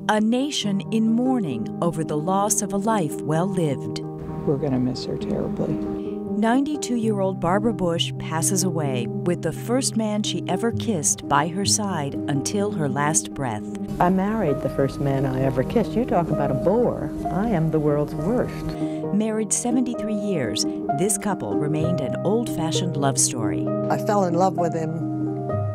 A nation in mourning over the loss of a life well lived. We're going to miss her terribly. 92-year-old Barbara Bush passes away with the first man she ever kissed by her side until her last breath. I married the first man I ever kissed. You talk about a bore. I am the world's worst. Married 73 years, this couple remained an old-fashioned love story. I fell in love with him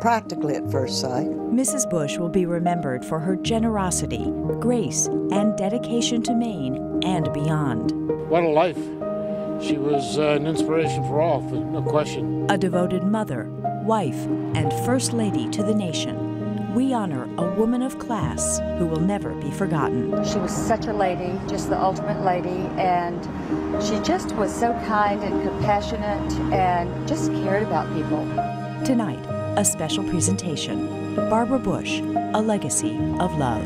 practically at first sight. Mrs. Bush will be remembered for her generosity, grace, and dedication to Maine and beyond. What a life. She was an inspiration for all, no question. A devoted mother, wife, and first lady to the nation. We honor a woman of class who will never be forgotten. She was such a lady, just the ultimate lady, and she just was so kind and compassionate and just cared about people. Tonight, a special presentation. Barbara Bush, A Legacy of Love.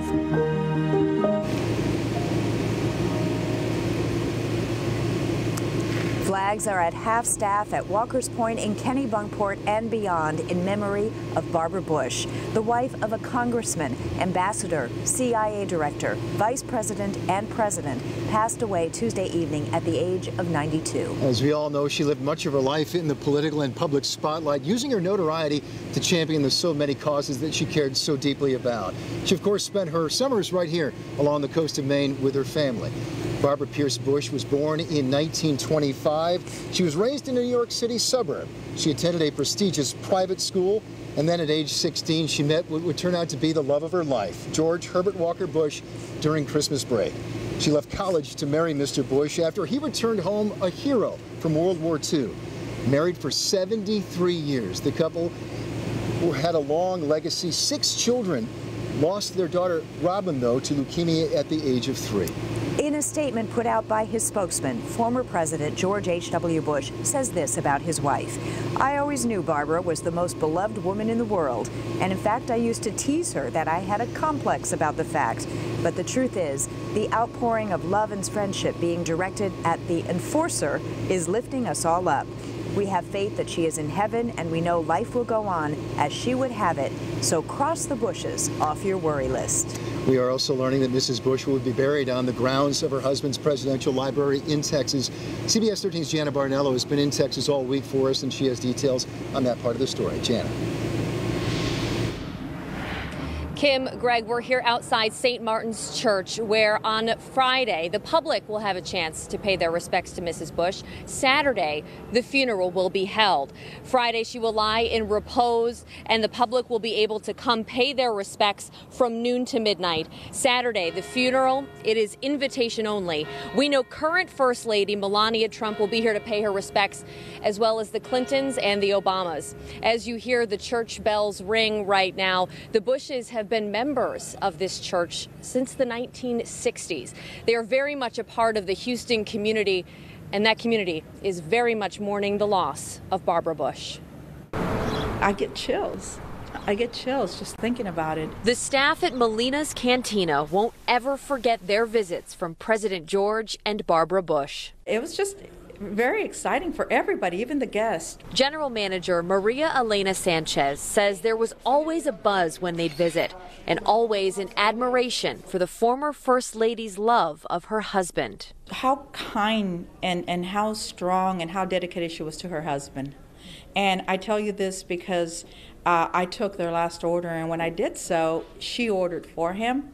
Flags are at half-staff at Walker's Point in Kennebunkport and beyond in memory of Barbara Bush, the wife of a congressman, ambassador, CIA director, vice president, and president, passed away Tuesday evening at the age of 92. As we all know, she lived much of her life in the political and public spotlight, using her notoriety to champion the so many causes that she cared so deeply about. She, of course, spent her summers right here along the coast of Maine with her family. Barbara Pierce Bush was born in 1925. She was raised in a New York City suburb. She attended a prestigious private school, and then at age 16, she met what would turn out to be the love of her life, George Herbert Walker Bush, during Christmas break. She left college to marry Mr. Bush after he returned home a hero from World War II. Married for 73 years, the couple had a long legacy. 6 children. Lost their daughter Robin, though, to leukemia at the age of 3. In a statement put out by his spokesman, former President George H.W. Bush says this about his wife. I always knew Barbara was the most beloved woman in the world. And in fact, I used to tease her that I had a complex about the fact. But the truth is, the outpouring of love and friendship being directed at the enforcer is lifting us all up. We have faith that she is in heaven, and we know life will go on as she would have it. So cross the Bushes off your worry list. We are also learning that Mrs. Bush will be buried on the grounds of her husband's presidential library in Texas. CBS 13's Jana Barnello has been in Texas all week for us, and she has details on that part of the story. Jana. Kim, Greg, we're here outside St. Martin's Church, where on Friday, the public will have a chance to pay their respects to Mrs. Bush. Saturday, the funeral will be held. Friday, she will lie in repose, and the public will be able to come pay their respects from noon to midnight. Saturday, the funeral, it is invitation only. We know current First Lady Melania Trump will be here to pay her respects, as well as the Clintons and the Obamas. As you hear the church bells ring right now, the Bushes have been members of this church since the 1960s. They are very much a part of the Houston community, and that community is very much mourning the loss of Barbara Bush. I get chills. I get chills just thinking about it. The staff at Molina's Cantina won't ever forget their visits from President George and Barbara Bush. It was just very exciting for everybody, even the guests. General Manager Maria Elena Sanchez says there was always a buzz when they'd visit, and always an admiration for the former First Lady's love of her husband. How kind and how strong and how dedicated she was to her husband. And I tell you this because I took their last order, and when I did so, she ordered for him.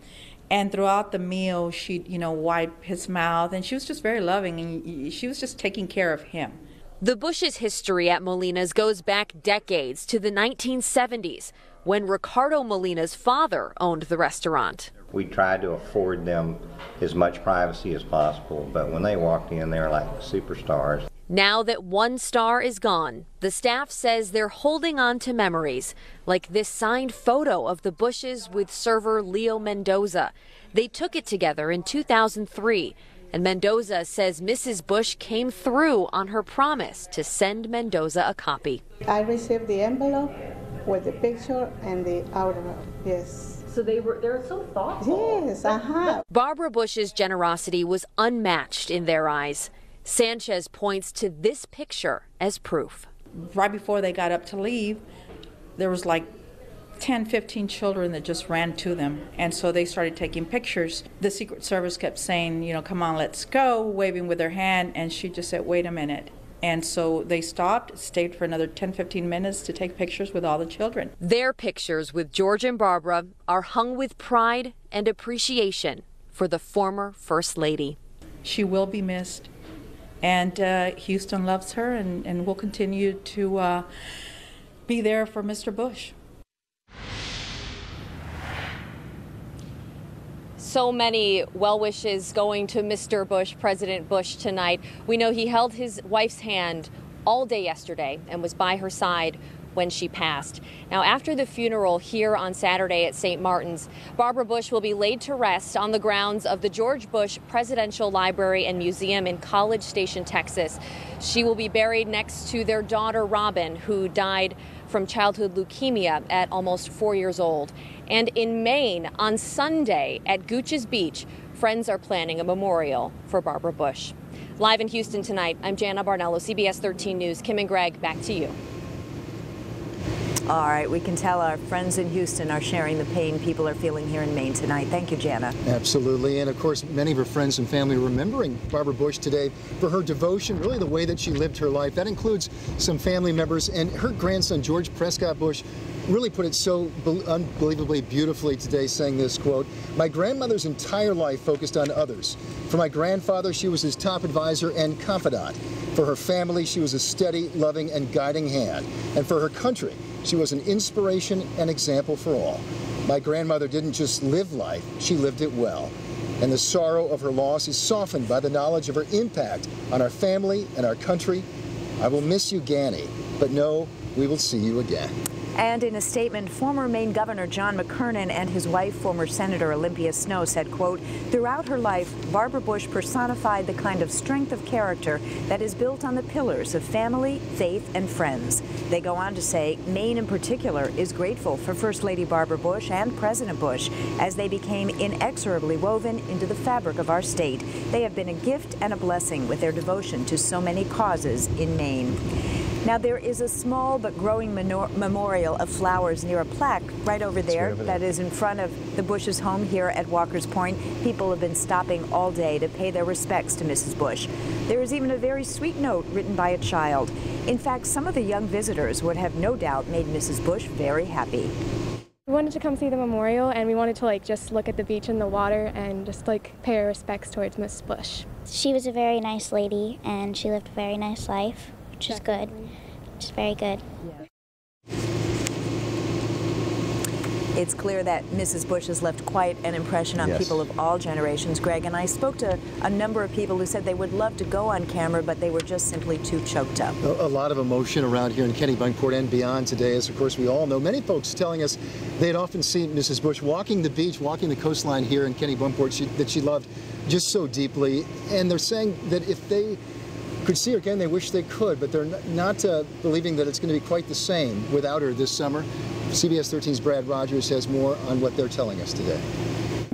And throughout the meal, she'd, wipe his mouth, and she was just very loving, and she was just taking care of him. The Bush's history at Molina's goes back decades to the 1970s, when Ricardo Molina's father owned the restaurant. We tried to afford them as much privacy as possible, but when they walked in, they were like superstars. Now that one star is gone, the staff says they're holding on to memories, like this signed photo of the Bushes with server Leo Mendoza. They took it together in 2003, and Mendoza says Mrs. Bush came through on her promise to send Mendoza a copy. I received the envelope with the picture and the autograph, yes. So they're so thoughtful. Yes, I have. Barbara Bush's generosity was unmatched in their eyes. Sanchez points to this picture as proof. Right before they got up to leave, there was like 10, 15 children that just ran to them. And so they started taking pictures. The Secret Service kept saying, you know, come on, let's go, waving with their hand. And she just said, wait a minute. And so they stopped, stayed for another 10, 15 minutes to take pictures with all the children. Their pictures with George and Barbara are hung with pride and appreciation for the former First Lady. She will be missed. And Houston loves her and will continue to be there for Mr. Bush. So many well wishes going to Mr. Bush, President Bush, tonight. We know he held his wife's hand all day yesterday and was by her side when she passed. Now, after the funeral here on Saturday at St. Martin's, Barbara Bush will be laid to rest on the grounds of the George Bush Presidential Library and Museum in College Station, Texas. She will be buried next to their daughter, Robin, who died from childhood leukemia at almost 4 years old. And in Maine, on Sunday at Gooch's Beach, friends are planning a memorial for Barbara Bush. Live in Houston tonight, I'm Jana Barnello, CBS 13 News. Kim and Greg, back to you. All right, we can tell our friends in Houston are sharing the pain people are feeling here in Maine tonight. Thank you, Jana. Absolutely. And of course, many of her friends and family remembering Barbara Bush today for her devotion, really the way that she lived her life. That includes some family members, and her grandson, George Prescott Bush, really put it so unbelievably beautifully today, saying this, quote, "My grandmother's entire life focused on others. For my grandfather, she was his top advisor and confidant. For her family, she was a steady, loving, and guiding hand. And for her country, she was an inspiration and example for all. My grandmother didn't just live life, she lived it well. And the sorrow of her loss is softened by the knowledge of her impact on our family and our country. I will miss you, Ganny, but know we will see you again." And in a statement, former Maine Governor John McKernan and his wife, former Senator Olympia Snowe, said, quote, "Throughout her life, Barbara Bush personified the kind of strength of character that is built on the pillars of family, faith, and friends." They go on to say, Maine in particular is grateful for First Lady Barbara Bush and President Bush as they became inexorably woven into the fabric of our state. They have been a gift and a blessing with their devotion to so many causes in Maine. Now, there is a small but growing memorial of flowers near a plaque right over there that is in front of the Bush's home here at Walker's Point. People have been stopping all day to pay their respects to Mrs. Bush. There is even a very sweet note written by a child. In fact, some of the young visitors would have no doubt made Mrs. Bush very happy. We wanted to come see the memorial, and we wanted to just look at the beach and the water and just pay our respects towards Mrs. Bush. She was a very nice lady, and she lived a very nice life, which is good. Which is very good. It's clear that Mrs. Bush has left quite an impression on people of all generations, Greg. And I spoke to a number of people who said they would love to go on camera, but they were just simply too choked up. A lot of emotion around here in Kennebunkport and beyond today, as of course we all know. Many folks telling us they had often seen Mrs. Bush walking the beach, walking the coastline here in Kennebunkport that she loved just so deeply. And they're saying that if they could see her again, they wish they could, but they're not believing that it's going to be quite the same without her this summer. CBS 13's Brad Rogers has more on what they're telling us today.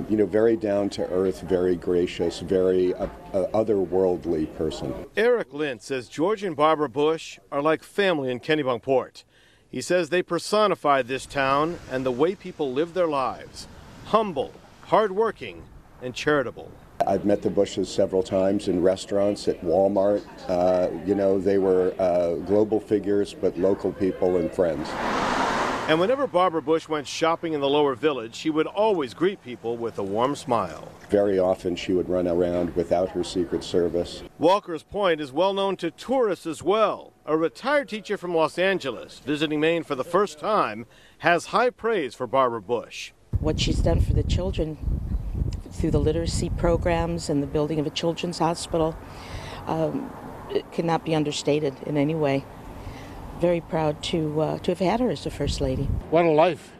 You know, very down to earth, very gracious, very otherworldly person. Eric Lynn says George and Barbara Bush are like family in Kennebunkport. He says they personify this town and the way people live their lives. Humble, hardworking, and charitable. I've met the Bushes several times in restaurants, at Walmart. You know, they were global figures, but local people and friends. And whenever Barbara Bush went shopping in the lower village, she would always greet people with a warm smile. Very often she would run around without her Secret Service. Walker's Point is well known to tourists as well. A retired teacher from Los Angeles, visiting Maine for the first time, has high praise for Barbara Bush. What she's done for the children through the literacy programs and the building of a children's hospital, it cannot be understated in any way. Very proud to have had her as the First Lady. What a life.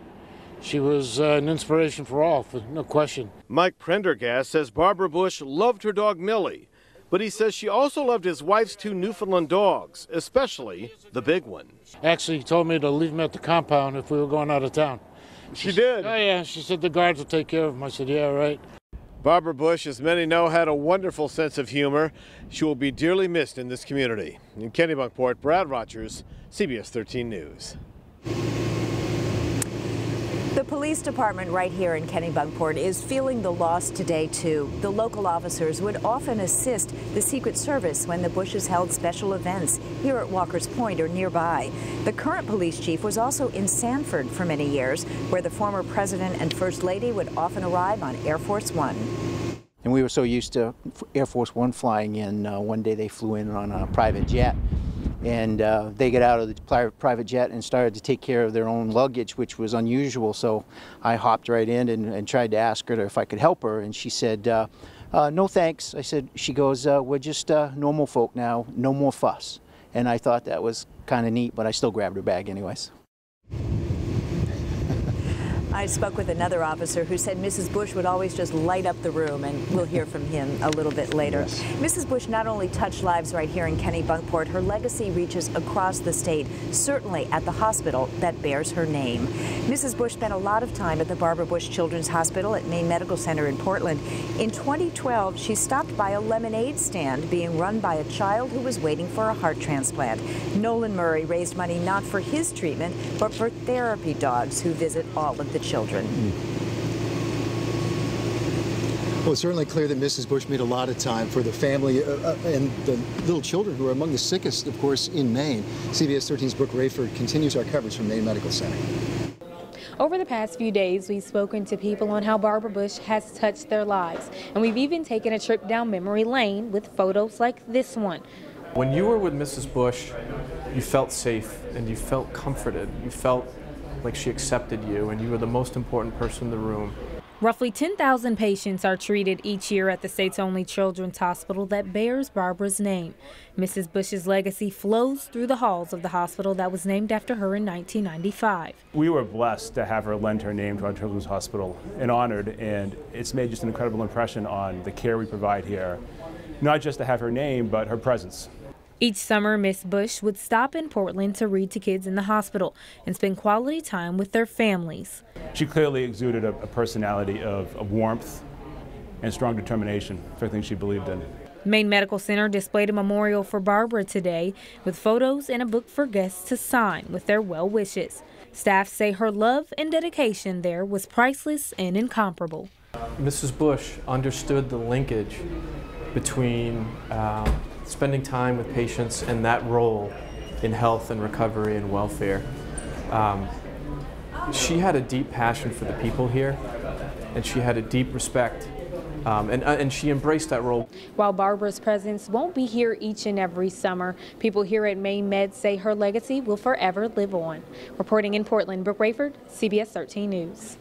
She was an inspiration for all, no question. Mike Prendergast says Barbara Bush loved her dog Millie, but he says she also loved his wife's 2 Newfoundland dogs, especially the big one. Actually, he told me to leave him at the compound if we were going out of town. She did? Oh, yeah. She said the guards will take care of him. I said, yeah, right. Barbara Bush, as many know, had a wonderful sense of humor. She will be dearly missed in this community. In Kennebunkport, Brad Rogers, CBS 13 News. police department right here in Kennebunkport is feeling the loss today, too. The local officers would often assist the Secret Service when the Bushes held special events here at Walker's Point or nearby. The current police chief was also in Sanford for many years, where the former president and first lady would often arrive on Air Force One. And we were so used to Air Force One flying in. One day they flew in on a private jet, and they got out of the private jet and started to take care of their own luggage, which was unusual. So I hopped right in and tried to ask her if I could help her, and she said, no thanks. I said, she goes, we're just normal folk now, no more fuss. And I thought that was kind of neat, but I still grabbed her bag anyways. I spoke with another officer who said Mrs. Bush would always just light up the room, and we'll hear from him a little bit later. Yes. Mrs. Bush not only touched lives right here in Kennebunkport, her legacy reaches across the state, certainly at the hospital that bears her name. Mrs. Bush spent a lot of time at the Barbara Bush Children's Hospital at Maine Medical Center in Portland. In 2012, she stopped by a lemonade stand being run by a child who was waiting for a heart transplant. Nolan Murray raised money not for his treatment, but for therapy dogs who visit all of the children. Well, it's certainly clear that Mrs. Bush made a lot of time for the family and the little children who are among the sickest, of course, in Maine. CBS 13's Brooke Rayford continues our coverage from Maine Medical Center. Over the past few days, we've spoken to people on how Barbara Bush has touched their lives. And we've even taken a trip down memory lane with photos like this one. When you were with Mrs. Bush, you felt safe and you felt comforted. You felt like she accepted you, and you were the most important person in the room. Roughly 10,000 patients are treated each year at the state's only children's hospital that bears Barbara's name. Mrs. Bush's legacy flows through the halls of the hospital that was named after her in 1995. We were blessed to have her lend her name to our children's hospital and honored, and it's made just an incredible impression on the care we provide here. Not just to have her name, but her presence. Each summer, Miss Bush would stop in Portland to read to kids in the hospital and spend quality time with their families. She clearly exuded a personality of warmth and strong determination for everything she believed in. Maine Medical Center displayed a memorial for Barbara today with photos and a book for guests to sign with their well wishes. Staff say her love and dedication there was priceless and incomparable. Mrs. Bush understood the linkage between spending time with patients and that role in health and recovery and welfare. She had a deep passion for the people here, and she had a deep respect, and she embraced that role. While Barbara's presence won't be here each and every summer, people here at Maine Med say her legacy will forever live on. Reporting in Portland, Brooke Rayford, CBS 13 News.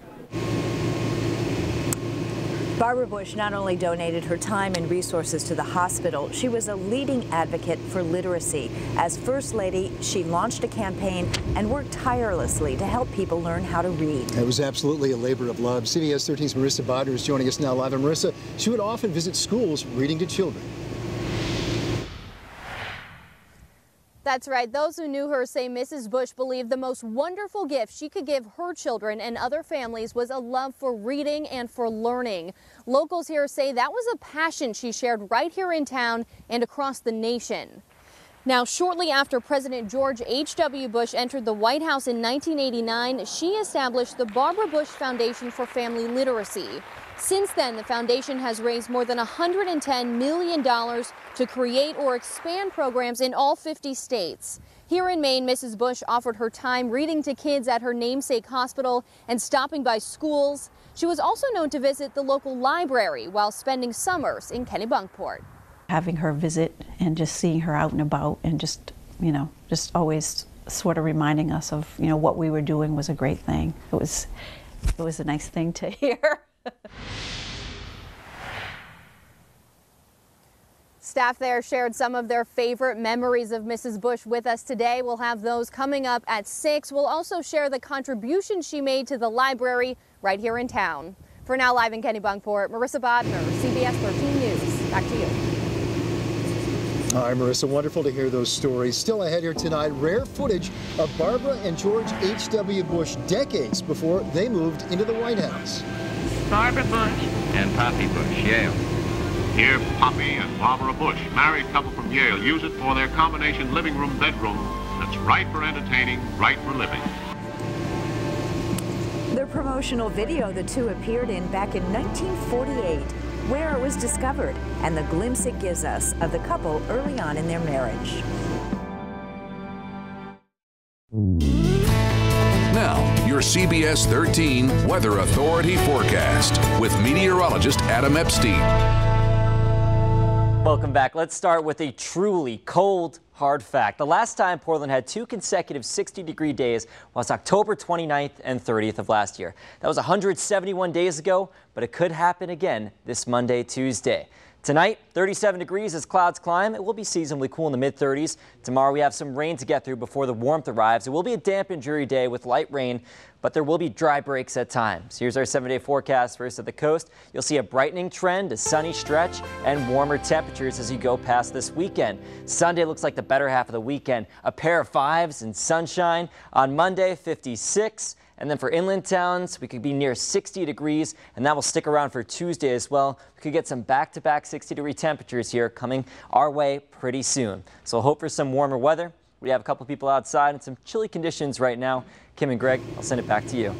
Barbara Bush not only donated her time and resources to the hospital, she was a leading advocate for literacy. As First Lady, she launched a campaign and worked tirelessly to help people learn how to read. It was absolutely a labor of love. CBS 13's Marissa Bodner is joining us now live. And Marissa, she would often visit schools reading to children. That's right. Those who knew her say Mrs. Bush believed the most wonderful gift she could give her children and other families was a love for reading and for learning. Locals here say that was a passion she shared right here in town and across the nation. Now, shortly after President George H.W. Bush entered the White House in 1989, she established the Barbara Bush Foundation for Family Literacy. Since then, the foundation has raised more than $110 million to create or expand programs in all 50 states. Here in Maine, Mrs. Bush offered her time reading to kids at her namesake hospital and stopping by schools. She was also known to visit the local library while spending summers in Kennebunkport. Having her visit and just seeing her out and about and just always sort of reminding us of, what we were doing was a great thing. It was a nice thing to hear. Staff there shared some of their favorite memories of Mrs. Bush with us today. We'll have those coming up at 6. We'll also share the contribution she made to the library right here in town. For now, live in Kennebunkport, Marissa Bodner, CBS 13 News. Back to you. All right, Marissa, wonderful to hear those stories. Still ahead here tonight, rare footage of Barbara and George H.W. Bush decades before they moved into the White House. Barbara Bush and Poppy Bush, Yale. Here, Poppy and Barbara Bush, married couple from Yale, use it for their combination living room bedroom that's right for entertaining, right for living. Their promotional video the two appeared in back in 1948, where it was discovered, and the glimpse it gives us of the couple early on in their marriage. Now, your CBS 13 Weather Authority forecast with meteorologist Adam Epstein. Welcome back. Let's start with a truly cold, hard fact. The last time Portland had 2 consecutive 60-degree days was October 29th and 30th of last year. That was 171 days ago, but it could happen again this Monday, Tuesday. Tonight, 37 degrees as clouds climb. It will be seasonably cool in the mid-30s. Tomorrow, we have some rain to get through before the warmth arrives. It will be a damp and dreary day with light rain, but there will be dry breaks at times. Here's our 7-day forecast. First at the coast, you'll see a brightening trend, a sunny stretch, and warmer temperatures as you go past this weekend. Sunday looks like the better half of the weekend. A pair of 5s and sunshine. On Monday, 56. And then for inland towns, we could be near 60 degrees, and that will stick around for Tuesday as well. We could get some back-to-back 60-degree temperatures here coming our way pretty soon. So hope for some warmer weather. We have a couple people outside and some chilly conditions right now. Kim and Greg, I'll send it back to you.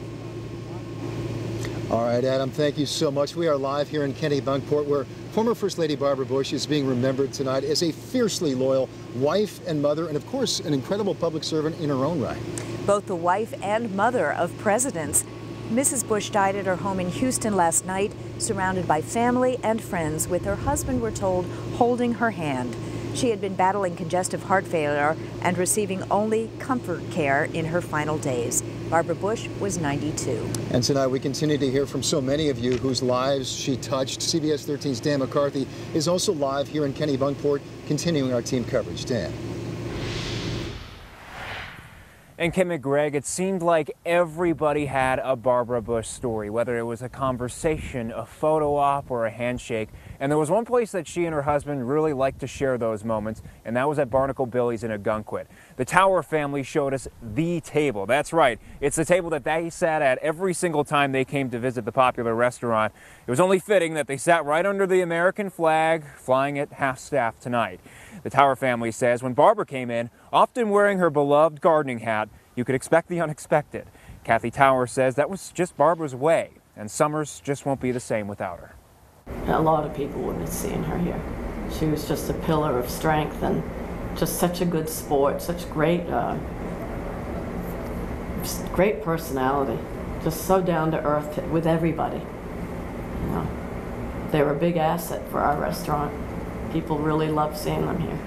All right, Adam, thank you so much. We are live here in Kennebunkport, where former First Lady Barbara Bush is being remembered tonight as a fiercely loyal wife and mother, and of course, an incredible public servant in her own right. Both the wife and mother of presidents. Mrs. Bush died at her home in Houston last night, surrounded by family and friends, with her husband, we're told, holding her hand. She had been battling congestive heart failure and receiving only comfort care in her final days. Barbara Bush was 92. And tonight we continue to hear from so many of you whose lives she touched. CBS 13's Dan McCarthy is also live here in Kennebunkport, continuing our team coverage. Dan. And Kim and Greg, it seemed like everybody had a Barbara Bush story, whether it was a conversation, a photo op, or a handshake. And there was one place that she and her husband really liked to share those moments, and that was at Barnacle Billy's in Ogunquit. The Tower family showed us the table. That's right. It's the table that they sat at every single time they came to visit the popular restaurant. It was only fitting that they sat right under the American flag, flying at half-staff tonight. The Tower family says when Barbara came in, often wearing her beloved gardening hat, you could expect the unexpected. Kathy Tower says that was just Barbara's way, and summers just won't be the same without her. A lot of people would be seeing her here. She was just a pillar of strength and just such a good sport, such great personality, just so down to earth with everybody. You know, they were a big asset for our restaurant. People really love seeing them here.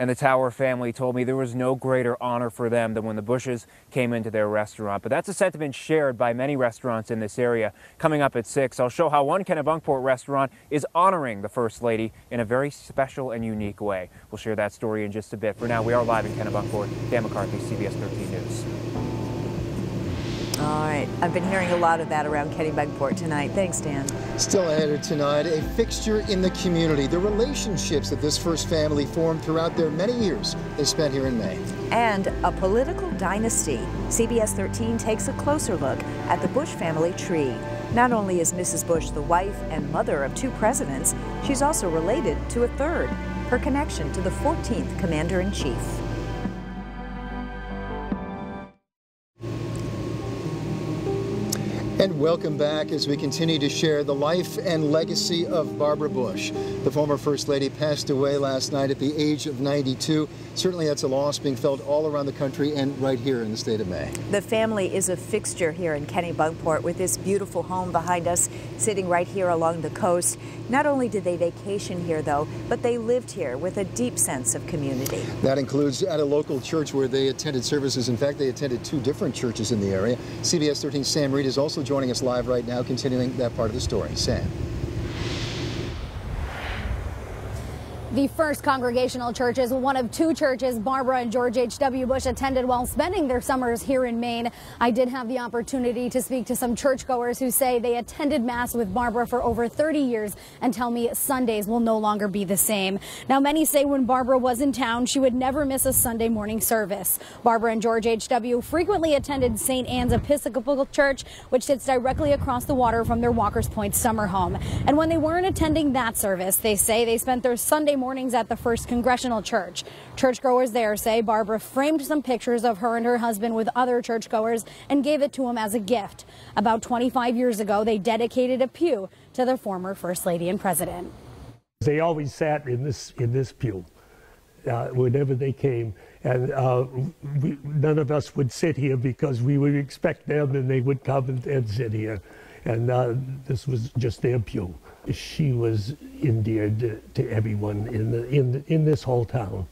And the Tower family told me there was no greater honor for them than when the Bushes came into their restaurant. But that's a sentiment shared by many restaurants in this area. Coming up at 6, I'll show how one Kennebunkport restaurant is honoring the First Lady in a very special and unique way. We'll share that story in just a bit. For now, we are live in Kennebunkport. Dan McCarthy, CBS 13 News. All right. I've been hearing a lot of that around Kennebunkport tonight. Thanks, Dan. Still ahead tonight, a fixture in the community, the relationships that this first family formed throughout their many years they spent here in Maine. And a political dynasty. CBS 13 takes a closer look at the Bush family tree. Not only is Mrs. Bush the wife and mother of 2 presidents, she's also related to a third, her connection to the 14th Commander-in-Chief. And welcome back as we continue to share the life and legacy of Barbara Bush. The former First Lady passed away last night at the age of 92. Certainly that's a loss being felt all around the country and right here in the state of Maine. The family is a fixture here in Kennebunkport with this beautiful home behind us, sitting right here along the coast. Not only did they vacation here, though, but they lived here with a deep sense of community. That includes at a local church where they attended services. In fact, they attended 2 different churches in the area. CBS 13's Sam Reed is also joining us live right now, continuing that part of the story. Sam. The First Congregational Church is one of 2 churches Barbara and George H.W. Bush attended while spending their summers here in Maine. I did have the opportunity to speak to some churchgoers who say they attended Mass with Barbara for over 30 years and tell me Sundays will no longer be the same. Now, many say when Barbara was in town, she would never miss a Sunday morning service. Barbara and George H.W. frequently attended St. Anne's Episcopal Church, which sits directly across the water from their Walker's Point summer home. And when they weren't attending that service, they say they spent their Sunday morning mornings at the First Congressional Church. Churchgoers there say Barbara framed some pictures of her and her husband with other churchgoers and gave it to him as a gift. About 25 years ago, they dedicated a pew to the former First Lady and President. They always sat in this pew whenever they came, and none of us would sit here because we would expect them, and they would come and sit here, and this was just their pew. She was endeared to everyone in this whole town,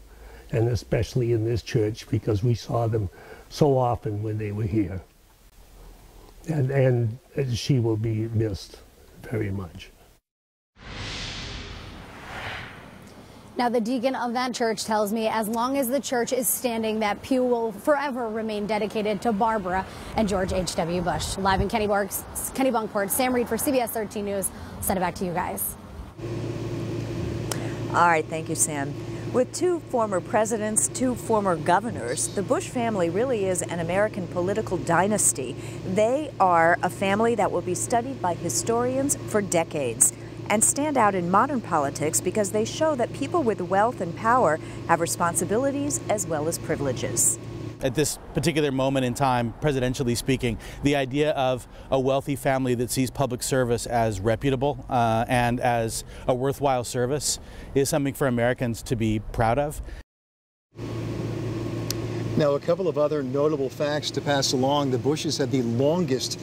and especially in this church, because we saw them so often when they were here, and she will be missed very much. Now, the deacon of that church tells me as long as the church is standing, that pew will forever remain dedicated to Barbara and George H.W. Bush. Live in Kennebunkport, Sam Reed for CBS 13 News. I'll send it back to you guys. All right, thank you, Sam. With two former presidents, two former governors, the Bush family really is an American political dynasty. They are a family that will be studied by historians for decades and stand out in modern politics because they show that people with wealth and power have responsibilities as well as privileges. At this particular moment in time, presidentially speaking, the idea of a wealthy family that sees public service as reputable and as a worthwhile service is something for Americans to be proud of. Now, a couple of other notable facts to pass along. The Bushes had the longest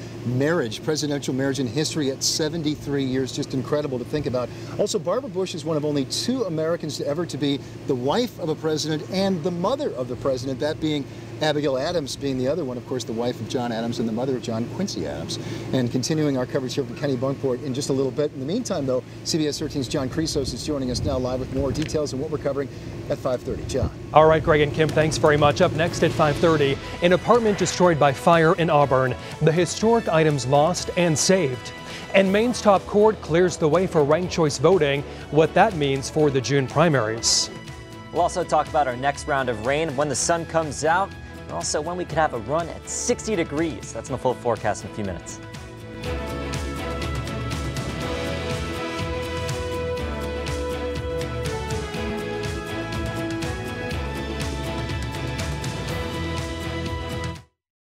presidential marriage in history at 73 years. Just incredible to think about. Also, Barbara Bush is one of only 2 Americans to ever to be the wife of a president and the mother of the president, that being Abigail Adams being the other one, of course, the wife of John Adams and the mother of John Quincy Adams. And continuing our coverage here from Kennebunkport in just a little bit. In the meantime, though, CBS 13's John Chrysos is joining us now live with more details on what we're covering at 5:30. John. All right, Greg and Kim, thanks very much. Up next at 5:30, an apartment destroyed by fire in Auburn. The historic items lost and saved. And Maine's top court clears the way for ranked choice voting, what that means for the June primaries. We'll also talk about our next round of rain, when the sun comes out, and also when we could have a run at 60 degrees. That's in the full forecast in a few minutes.